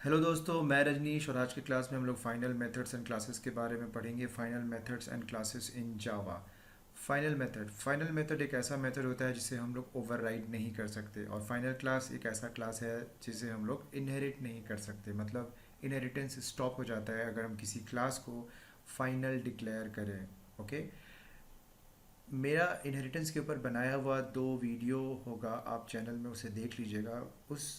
Hello दोस्तों, मैं रजनीश और आज की क्लास में हम लोग फाइनल मेथड्स एंड क्लासेस के बारे में पढ़ेंगे। Final methods and classes in Java. Final method एक ऐसा मेथड होता है जिसे हम लोग ओवरराइड नहीं कर सकते, और फाइनल क्लास एक ऐसा क्लास है जिसे हम लोग इनहेरिट नहीं कर सकते। मतलब इनहेरिटेंस स्टॉप हो जाता है अगर हम किसी क्लास को फाइनल डिक्लेयर करें। ओके, मेरा इनहेरिटेंस के ऊपर बनाया हुआ 2 वीडियो होगा, आप चैनल में उसे देख लीजिएगा। उस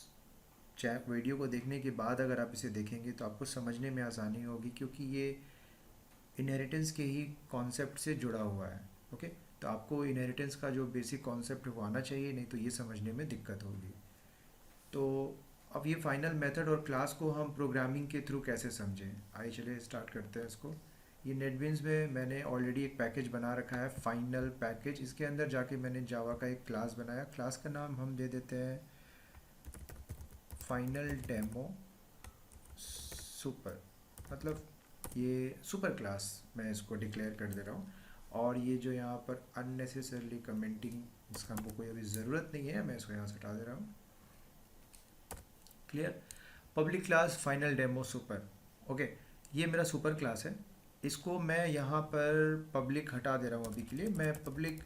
चैट वीडियो को देखने के बाद अगर आप इसे देखेंगे तो आपको समझने में आसानी होगी, क्योंकि ये इनहेरिटेंस के ही कॉन्सेप्ट से जुड़ा हुआ है। ओके, तो आपको इनहेरिटेंस का जो बेसिक कॉन्सेप्ट है वो आना चाहिए, नहीं तो ये समझने में दिक्कत होगी। तो अब ये फाइनल मेथड और क्लास को हम प्रोग्रामिंग के थ्रू कैसे समझें, आइए चलिए स्टार्ट करते हैं इसको। ये नेटबीन्स में मैंने ऑलरेडी एक पैकेज बना रखा है, फाइनल पैकेज। इसके अंदर जाके मैंने जावा का एक क्लास बनाया। क्लास का नाम हम दे देते हैं फाइनल डेमो सुपर। मतलब ये सुपर क्लास मैं इसको डिक्लेयर कर दे रहा हूँ। और ये जो यहाँ पर अननेसेसरली कमेंटिंग, जिसका हमको कोई अभी ज़रूरत नहीं है, मैं इसको यहाँ से हटा दे रहा हूँ। Clear. Public class final demo super. Okay, ये मेरा सुपर क्लास है। इसको मैं यहाँ पर पब्लिक हटा दे रहा हूँ अभी के लिए। मैं पब्लिक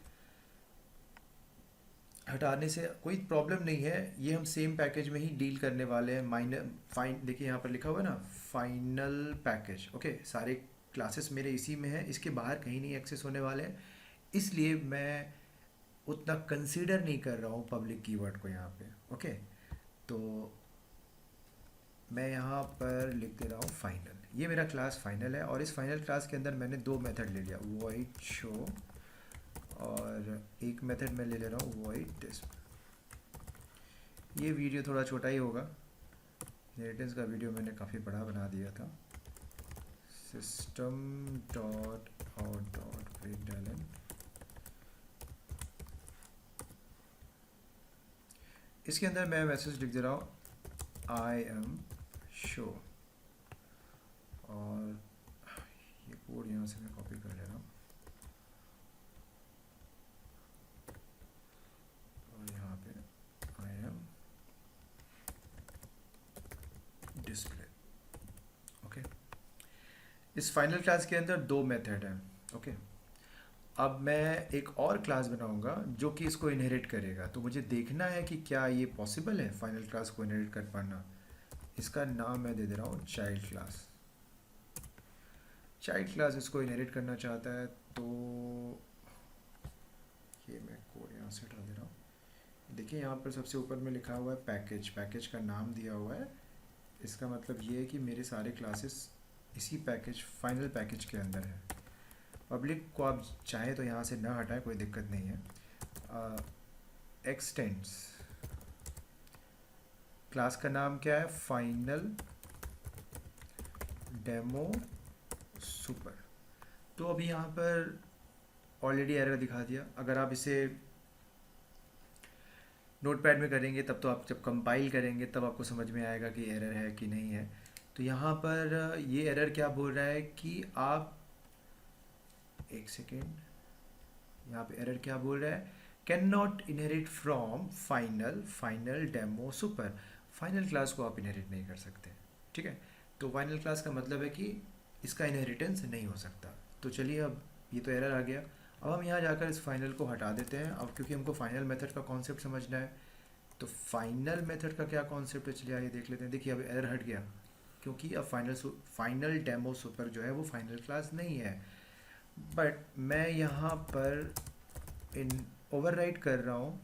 हटाने से कोई प्रॉब्लम नहीं है, ये हम सेम पैकेज में ही डील करने वाले हैं। माइनर फाइन, देखिए यहाँ पर लिखा हुआ है ना, फाइनल पैकेज। ओके, सारे क्लासेस मेरे इसी में है, इसके बाहर कहीं नहीं एक्सेस होने वाले हैं। इसलिए मैं उतना कंसीडर नहीं कर रहा हूँ पब्लिक कीवर्ड को यहाँ पे। ओके, तो मैं यहाँ पर लिख दे रहा हूँ फाइनल। ये मेरा क्लास फाइनल है, और इस फाइनल क्लास के अंदर मैंने 2 मेथड ले लिया, वॉइड शो और एक मेथड मैं ले ले रहा हूँ वॉइड डिस्प्ले। ये वीडियो थोड़ा छोटा ही होगा, इनहेरिटेंस का वीडियो मैंने काफ़ी बड़ा बना दिया था। System dot out dot println, इसके अंदर मैं मैसेज लिख दे रहा हूँ आई एम शो, और ये कोड यहाँ से मैं कॉपी कर ले रहा हूँ और यहाँ पे आई एम डिस्प्ले। ओके, इस फाइनल क्लास के अंदर 2 मेथड हैं। ओके, अब मैं एक और क्लास बनाऊंगा जो कि इसको इनहेरिट करेगा। तो मुझे देखना है कि क्या ये पॉसिबल है फाइनल क्लास को इनहेरिट कर पाना। इसका नाम मैं दे दे रहा हूँ चाइल्ड क्लास। चाइल्ड क्लास इसको इनहेरिट करना चाहता है, तो ये मैं कोड यहाँ से हटा दे रहा हूँ। देखिए यहाँ पर सबसे ऊपर में लिखा हुआ है पैकेज, पैकेज का नाम दिया हुआ है। इसका मतलब ये है कि मेरे सारे क्लासेस इसी पैकेज, फाइनल पैकेज के अंदर है। पब्लिक को आप चाहें तो यहाँ से ना हटाएं, कोई दिक्कत नहीं है। एक्सटेंड्स, क्लास का नाम क्या है, फाइनल डेमो सुपर। तो अभी यहाँ पर ऑलरेडी एरर दिखा दिया। अगर आप इसे नोटपैड में करेंगे तब तो, आप जब कंपाइल करेंगे तब आपको समझ में आएगा कि एरर है कि नहीं है। तो यहाँ पर ये एरर क्या बोल रहा है कि आप, एक सेकेंड, यहाँ पे एरर क्या बोल रहा है, can not inherit from final final demo super. Final class को आप इनहेरिट नहीं कर सकते। ठीक है, तो फाइनल क्लास का मतलब है कि इसका इनहेरिटेंस नहीं हो सकता। तो चलिए, अब ये तो एरर आ गया। अब हम यहाँ जाकर इस फाइनल को हटा देते हैं, अब क्योंकि हमको फाइनल मेथड का कॉन्सेप्ट समझना है। तो फाइनल मेथड का क्या कॉन्सेप्ट है, चलिए आइए देख लेते हैं। देखिए अब एरर हट गया, क्योंकि अब फाइनल डेमो सुपर जो है वो फाइनल क्लास नहीं है। बट मैं यहाँ पर इन ओवरराइड कर रहा हूँ,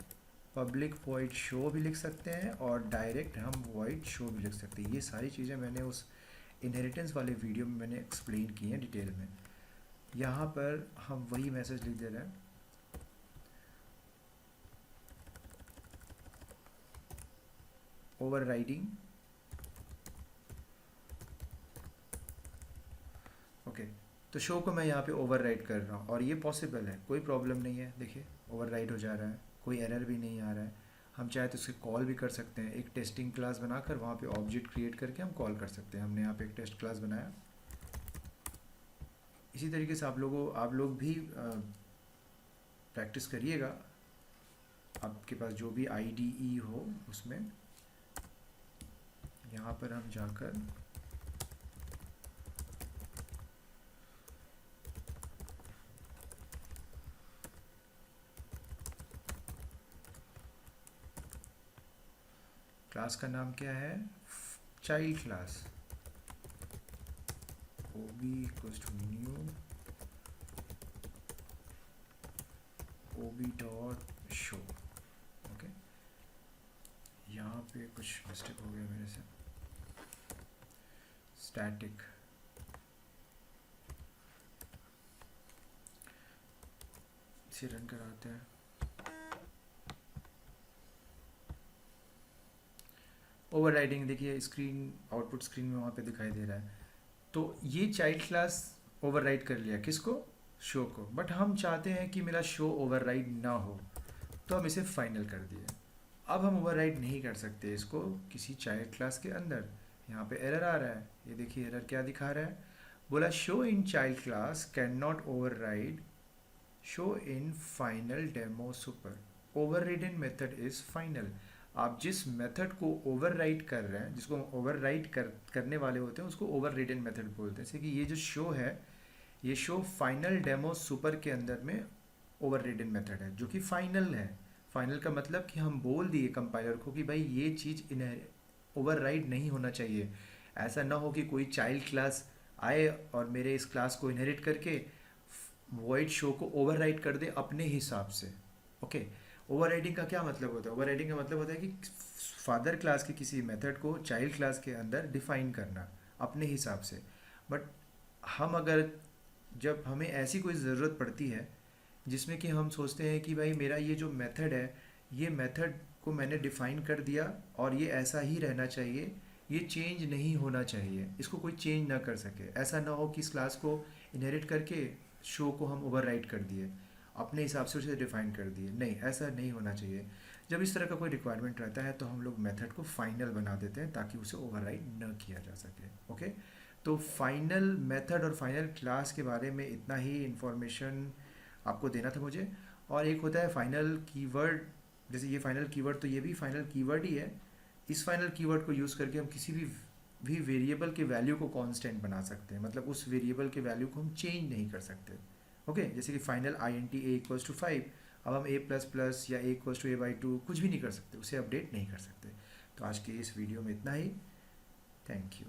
पब्लिक वॉइड शो भी लिख सकते हैं और डायरेक्ट हम वॉइड शो भी लिख सकते हैं। ये सारी चीज़ें मैंने उस इनहेरिटेंस वाले वीडियो में मैंने एक्सप्लेन की हैं डिटेल में। यहाँ पर हम वही मैसेज लिख दे रहे हैं, ओवरराइडिंग। ओके, तो शो को मैं यहाँ पे ओवरराइड कर रहा हूँ, और ये पॉसिबल है, कोई प्रॉब्लम नहीं है। देखिए ओवरराइड हो जा रहा है, कोई एरर भी नहीं आ रहा है। हम चाहे तो उसे कॉल भी कर सकते हैं, एक टेस्टिंग क्लास बनाकर वहाँ पे ऑब्जेक्ट क्रिएट करके हम कॉल कर सकते हैं। हमने यहाँ पे एक टेस्ट क्लास बनाया। इसी तरीके से आप लोग भी प्रैक्टिस करिएगा। आपके पास जो भी IDE हो उसमें, यहाँ पर हम जाकर क्लास का नाम क्या है, child class, ob equals to new ob dot show. Okay, यहाँ पे कुछ मिस्टेक हो गया मेरे से, स्टैटिक, इसे रन कराते हैं। ओवरराइडिंग देखिए स्क्रीन, आउटपुट स्क्रीन में वहाँ पे दिखाई दे रहा है। तो ये चाइल्ड क्लास ओवरराइड कर लिया किसको, शो को, बट हम चाहते हैं कि मेरा शो ओवरराइड ना हो, तो हम इसे फाइनल कर दिए। अब हम ओवरराइड नहीं कर सकते इसको किसी चाइल्ड क्लास के अंदर। यहाँ पे एरर आ रहा है, ये देखिए एरर क्या दिखा रहा है, बोला show in child class can not override show in final demo super, overridden method is final. आप जिस मेथड को ओवरराइड कर रहे हैं, जिसको ओवरराइड करने वाले होते हैं, उसको ओवररिडन मेथड बोलते हैं। जैसे कि ये जो शो है, ये शो फाइनल डेमो सुपर के अंदर में ओवररिडन मेथड है, जो कि फाइनल है। फाइनल का मतलब कि हम बोल दिए कंपाइलर को कि भाई ये चीज़ ओवरराइड नहीं होना चाहिए। ऐसा ना हो कि कोई चाइल्ड क्लास आए और मेरे इस क्लास को इनहेरिट करके वॉइड शो को ओवरराइड कर दे अपने हिसाब से। ओके, ओवरराइडिंग का क्या मतलब होता है, ओवरराइडिंग का मतलब होता है कि फादर क्लास के किसी मेथड को चाइल्ड क्लास के अंदर डिफाइन करना अपने हिसाब से। बट हम अगर, जब हमें ऐसी कोई ज़रूरत पड़ती है जिसमें कि हम सोचते हैं कि भाई मेरा ये जो मेथड है, ये मेथड को मैंने डिफ़ाइन कर दिया और ये ऐसा ही रहना चाहिए, ये चेंज नहीं होना चाहिए, इसको कोई चेंज ना कर सके। ऐसा ना हो कि इस क्लास को इनहेरिट करके शो को हम ओवरराइड कर दिए, अपने हिसाब से उसे डिफ़ाइन कर दिए, नहीं, ऐसा नहीं होना चाहिए। जब इस तरह का कोई रिक्वायरमेंट रहता है तो हम लोग मेथड को फाइनल बना देते हैं ताकि उसे ओवरराइड न किया जा सके। ओके, तो फाइनल मेथड और फाइनल क्लास के बारे में इतना ही इन्फॉर्मेशन आपको देना था मुझे। और एक होता है फाइनल कीवर्ड, जैसे ये फाइनल कीवर्ड, तो ये भी फाइनल कीवर्ड ही है। इस फाइनल कीवर्ड को यूज़ करके हम किसी भी वेरिएबल के वैल्यू को कांस्टेंट बना सकते हैं, मतलब उस वेरिएबल के वैल्यू को हम चेंज नहीं कर सकते। ओके, जैसे कि final INT a equals to 5, अब हम a प्लस प्लस या a इक्वल्स टू a/2 कुछ भी नहीं कर सकते, उसे अपडेट नहीं कर सकते। तो आज के इस वीडियो में इतना ही, थैंक यू।